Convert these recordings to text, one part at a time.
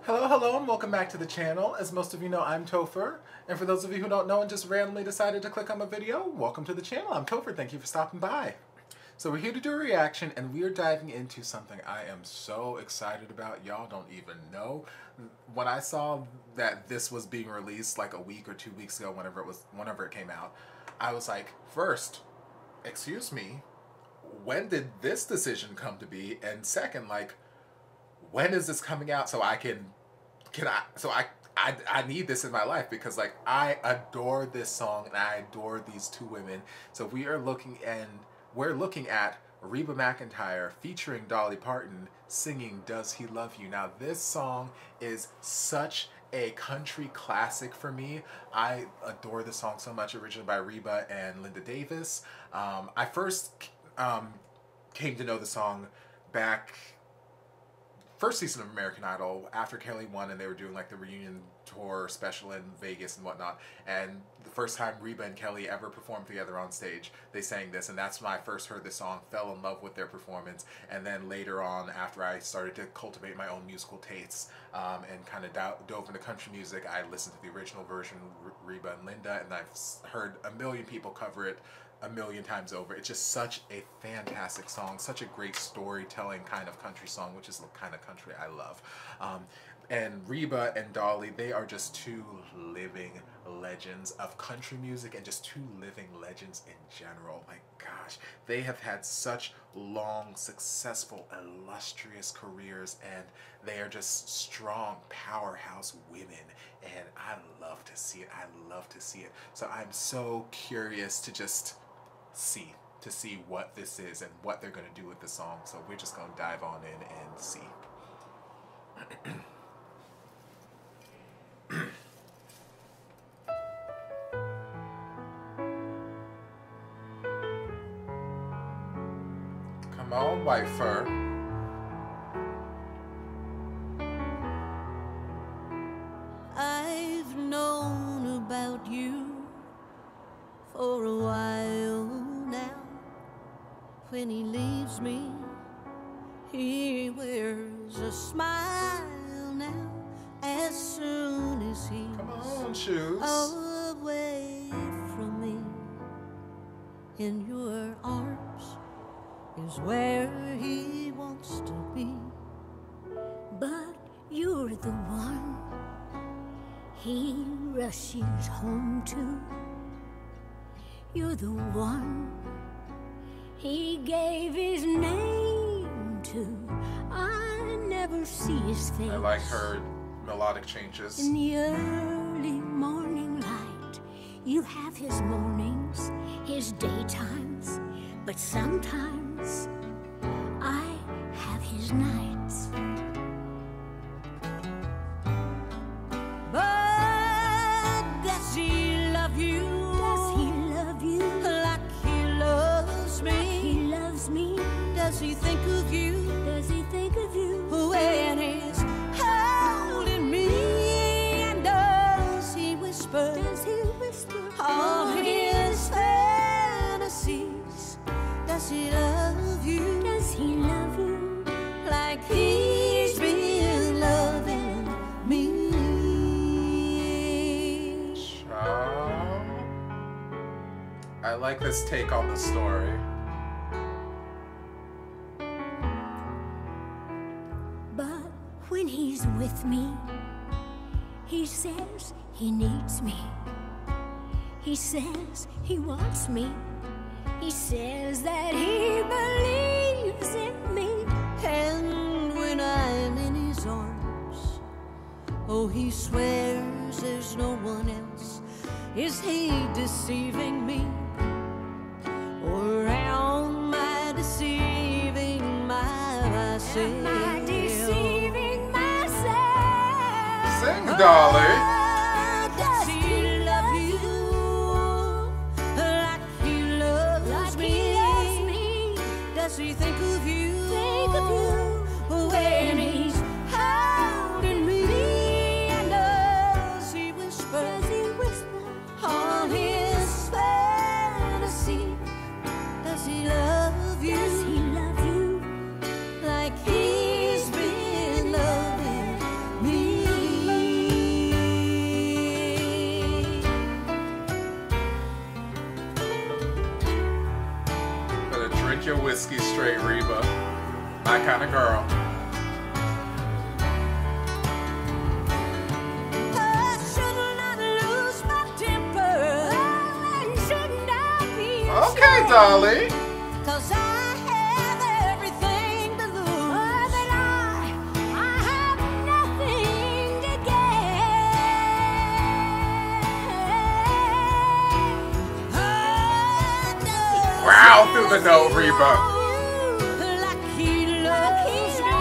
Hello, hello, and welcome back to the channel. As most of you know, I'm Topher. And for those of you who don't know and just randomly decided to click on my video, welcome to the channel. I'm Topher. Thank you for stopping by. So we're here to do a reaction, and we are diving into something I am so excited about. Y'all don't even know. When I saw that this was being released like a week or 2 weeks ago, whenever it came out, I was like, first, excuse me, when did this decision come to be? And second, like, when is this coming out so I I need this in my life, because like I adore this song and I adore these two women. So we're looking at Reba McEntire featuring Dolly Parton singing Does He Love You. Now this song is such a country classic for me. I adore this song so much, originally by Reba and Linda Davis. I first came to know the song back first season of American Idol, after Kelly won and they were doing like the reunion tour special in Vegas and whatnot. And the first time Reba and Kelly ever performed together on stage, they sang this, and that's when I first heard the song, fell in love with their performance. And then later on, after I started to cultivate my own musical tastes and kind of dove into country music, I listened to the original version, Reba and Linda, and I've heard a million people cover it a million times over. It's just such a fantastic song, such a great storytelling kind of country song, which is the kind of country I love. And Reba and Dolly, they are just two living legends of country music and just two living legends in general. My gosh, they have had such long, successful, illustrious careers, and they are just strong, powerhouse women, and I love to see it. I love to see it. So I'm so curious to just see what this is and what they're going to do with the song. So we're just going to dive on in and see. Come on, white fur. I've known about you for a while now. When he leaves me, he wears a smile now. As soon as he's Come on, shoes. away from me, in your arms is where he wants to be. But you're the one he rushes home to. You're the one he gave his name to. I never see his face. I like her melodic changes. In the early morning light, you have his mornings, his daytimes, but sometimes I have his nights. But does he love you? Does he love you like he loves me? Like he loves me. Does he think of you? Does he think of you when he's holding me? And does he whisper? Does he whisper all his fantasies? Does he love you? Does he love you like he's been loving me? I like this take on the story. But when he's with me, he says he needs me. He says he wants me. He says that he believes in me. And when I'm in his arms, oh, he swears there's no one else. Is he deceiving me? Or am I deceiving myself? Am I deceiving myself? Sing, Dolly. Does he love you like he loves me? Does he think of you? When he's holding me? And does he whisper? On his fantasy? Does he love you? Does he love you like he's been loving me? my kind of girl. Okay, Dolly. Cause I have everything to lose. Oh, but I have nothing to gain. Wow, through the note, Reba. Like he loves me.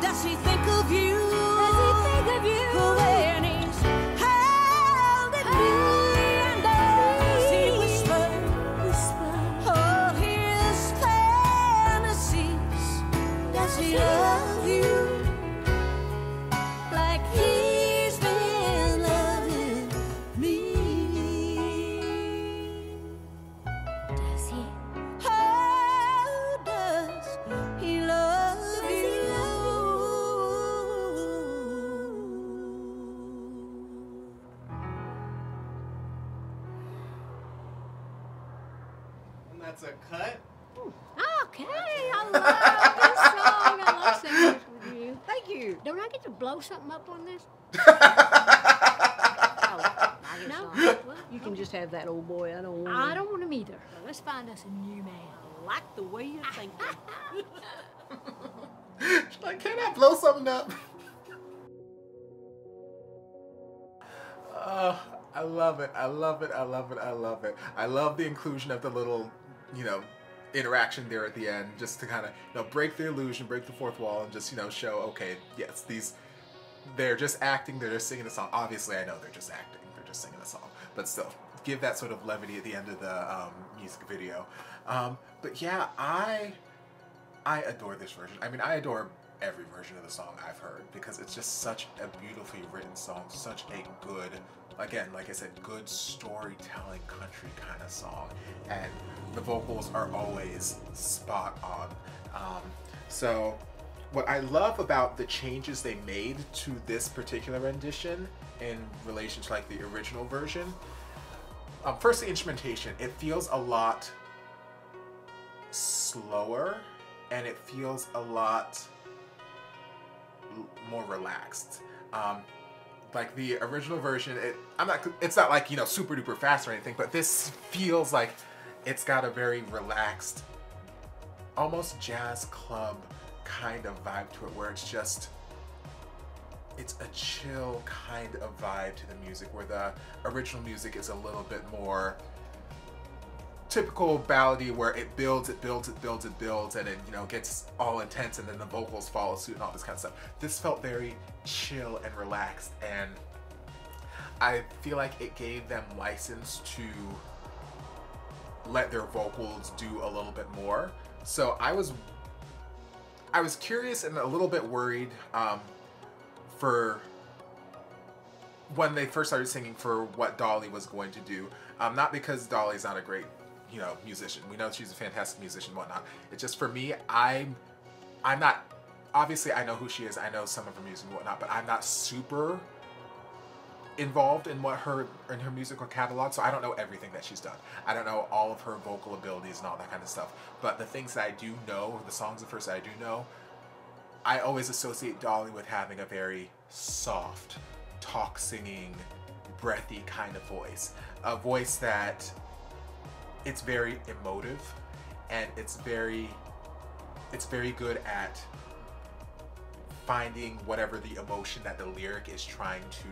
Does he think of you? Does he think of you? When he's held at me and does he whisper all his fantasies? Does he love you like he's been loving me? Does he? How does he love you? And that's a cut. Okay, I love this song. I love singing this with you. Thank you. Don't I get to blow something up on this? No? Well, You can just have that old boy. I don't want I don't want him either. Well, let's find us a new man. I like the way you're thinking. She's like, can I blow something up? Oh, I love it. I love it. I love it. I love it. I love the inclusion of the little, you know, interaction there at the end, just to kind of, you know, break the illusion, break the fourth wall, and just, you know, show, okay, yes, they're just acting, they're just singing a song. Obviously, I know they're just acting, they're just singing a song, but still, give that sort of levity at the end of the music video. But yeah, I adore this version. I mean, I adore every version of the song I've heard because it's just such a beautifully written song, such a good, again, like I said, good storytelling country kind of song, and the vocals are always spot on. So what I love about the changes they made to this particular rendition in relation to like the original version, first the instrumentation, it feels a lot slower and it feels a lot more relaxed. Like the original version, it's not like, you know, super duper fast or anything, but this feels like it's got a very relaxed, almost jazz club kind of vibe to it, where it's a chill kind of vibe to the music, where the original music is a little bit more typical ballady, where it builds, and it, you know, gets all intense, and then the vocals follow suit and all this kind of stuff. This felt very chill and relaxed, and I feel like it gave them license to let their vocals do a little bit more. So I was curious and a little bit worried for when they first started singing for what Dolly was going to do. Not because Dolly's not a great, you know, musician. We know she's a fantastic musician and whatnot. It's just, for me, I'm not, obviously I know who she is, I know some of her music and whatnot, but I'm not super involved in her musical catalog, so I don't know everything that she's done. I don't know all of her vocal abilities and all that kind of stuff. But the things that I do know, the songs of hers that I do know, I always associate Dolly with having a very soft, talk singing, breathy kind of voice. A voice that it's very emotive, and it's very good at finding whatever the emotion that the lyric is trying to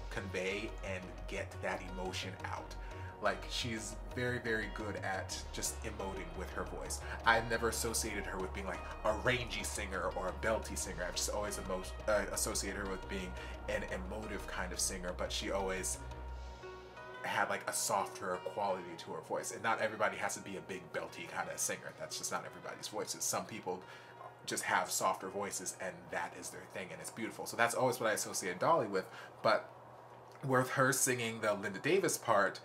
convey and get that emotion out. Like, she's very, very good at just emoting with her voice. I've never associated her with being like a rangy singer or a belty singer. I've just always associated her with being an emotive kind of singer, but she always had like a softer quality to her voice. And not everybody has to be a big belty kind of singer. That's just not everybody's voices. Some people just have softer voices and that is their thing, and it's beautiful. So that's always what I associate Dolly with. But with her singing the Linda Davis part,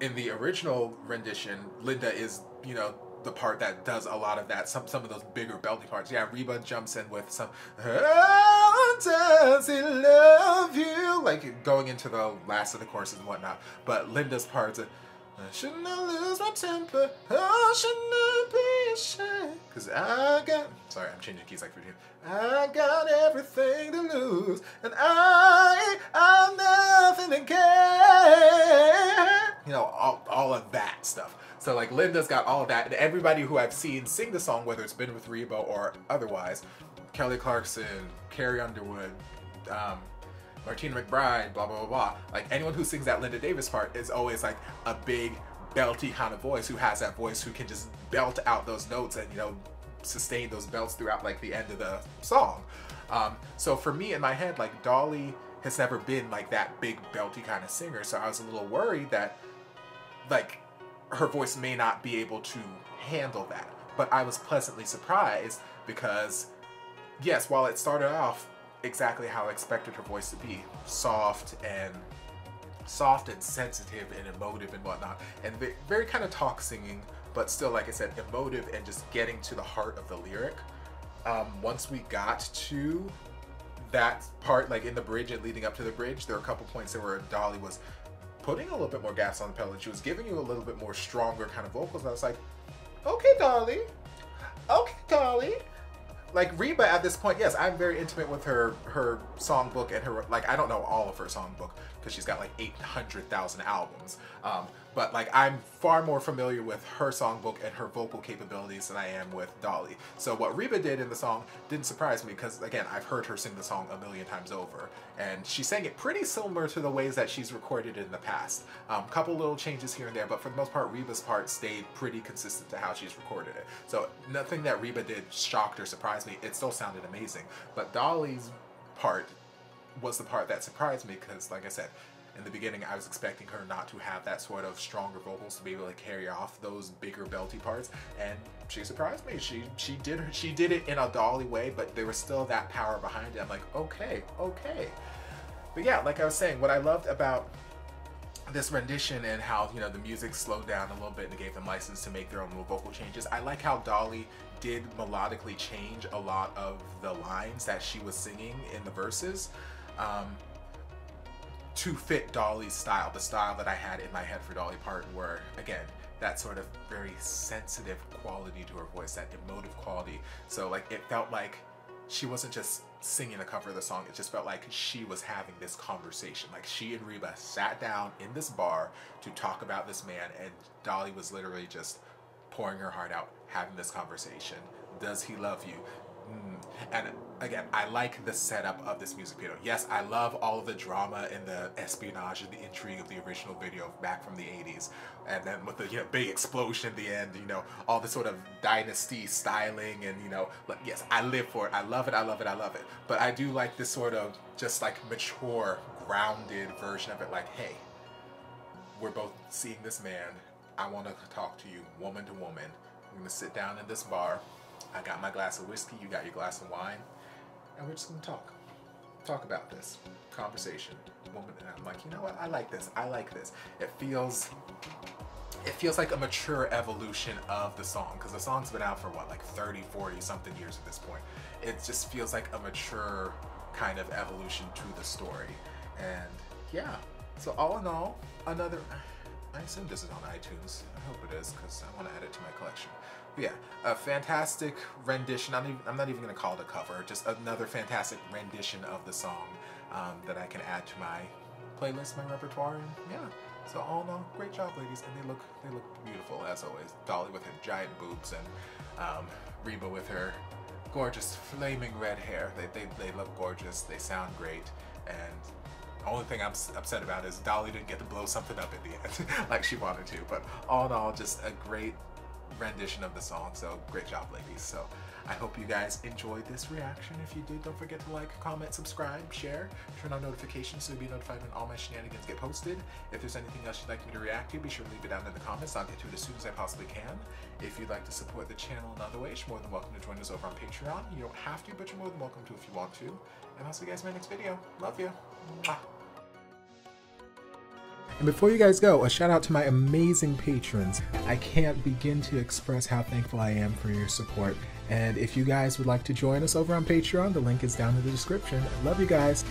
in the original rendition, Linda is, you know, the part that does a lot of that, some of those bigger belty parts. Yeah, Reba jumps in with some, how does he love you? Like going into the last of the choruses and whatnot. But Linda's parts are, shouldn't I lose my temper? Oh, shouldn't I be ashamed? Because sorry, I'm changing keys like 15. I got everything to lose, and I'm nothing to care. You know, all of that stuff. So like Linda's got all of that, and everybody who I've seen sing the song, whether it's been with Reba or otherwise, Kelly Clarkson, Carrie Underwood, Martina McBride, blah, blah, blah, blah. Like anyone who sings that Linda Davis part is always like a big belty kind of voice, who has that voice, who can just belt out those notes and, you know, sustain those belts throughout like the end of the song. So for me in my head, like Dolly has never been like that big belty kind of singer. So I was a little worried that like her voice may not be able to handle that. But I was pleasantly surprised because yes, while it started off exactly how I expected her voice to be, soft and sensitive and emotive and whatnot, and very kind of talk singing, but still, like I said, emotive and just getting to the heart of the lyric. Once we got to that part, like in the bridge and leading up to the bridge, there were a couple points there where Dolly was putting a little bit more gas on the pedal and she was giving you a little bit more stronger kind of vocals, and I was like, okay, Dolly. Like Reba at this point, yes, I'm very intimate with her songbook and her, like, I don't know all of her songbook because she's got like 800,000 albums. But like I'm far more familiar with her songbook and her vocal capabilities than I am with Dolly. So what Reba did in the song didn't surprise me because, again, I've heard her sing the song a million times over. And she sang it pretty similar to the ways that she's recorded it in the past. Couple little changes here and there, but for the most part, Reba's part stayed pretty consistent to how she's recorded it. So nothing that Reba did shocked or surprised me. It still sounded amazing. But Dolly's part was the part that surprised me because, like I said, in the beginning, I was expecting her not to have that sort of stronger vocals to be able to carry off those bigger belty parts, and she surprised me. She did it in a Dolly way, but there was still that power behind it. I'm like, okay. But yeah, like I was saying, what I loved about this rendition and how, you know, the music slowed down a little bit and gave them license to make their own little vocal changes. I like how Dolly did melodically change a lot of the lines that she was singing in the verses. To fit Dolly's style, the style that I had in my head for Dolly Parton, where, again, that sort of very sensitive quality to her voice, that emotive quality. So like it felt like she wasn't just singing a cover of the song, it just felt like she was having this conversation. Like she and Reba sat down in this bar to talk about this man, and Dolly was literally just pouring her heart out, having this conversation. Does he love you? And again, I like the setup of this music video. Yes, I love all of the drama and the espionage and the intrigue of the original video back from the 80s. And then with the, you know, big explosion at the end, you know, all this sort of dynasty styling and, you know, like, yes, I live for it. I love it. But I do like this sort of just like mature, grounded version of it. Like, hey, we're both seeing this man. I want to talk to you woman to woman. We're going to sit down in this bar. I got my glass of whiskey, you got your glass of wine, and we're just gonna talk about this conversation. Woman, and I'm like, you know what? I like this. It feels like a mature evolution of the song, because the song's been out for what, like 30, 40 something years at this point. It just feels like a mature kind of evolution to the story, and yeah. So all in all, another. I assume this is on iTunes. I hope it is, because I want to add it to my collection. But yeah, a fantastic rendition. I'm not even going to call it a cover. Just another fantastic rendition of the song that I can add to my playlist, my repertoire. And yeah, so all in all, great job, ladies. And they look beautiful as always. Dolly with her giant boobs and Reba with her gorgeous flaming red hair. They look gorgeous. They sound great. And the only thing I'm upset about is Dolly didn't get to blow something up at the end like she wanted to. But all in all, just a great rendition of the song. So great job, ladies. So I hope you guys enjoyed this reaction. If you did, don't forget to like, comment, subscribe, share, turn on notifications so you'll be notified when all my shenanigans get posted. If there's anything else you'd like me to react to, be sure to leave it down in the comments. I'll get to it as soon as I possibly can. If you'd like to support the channel in other ways, you're more than welcome to join us over on Patreon. You don't have to, but you're more than welcome to if you want to. And I'll see you guys in my next video. Love you. Mwah. And before you guys go, a shout out to my amazing patrons. I can't begin to express how thankful I am for your support. And if you guys would like to join us over on Patreon, the link is down in the description. I love you guys.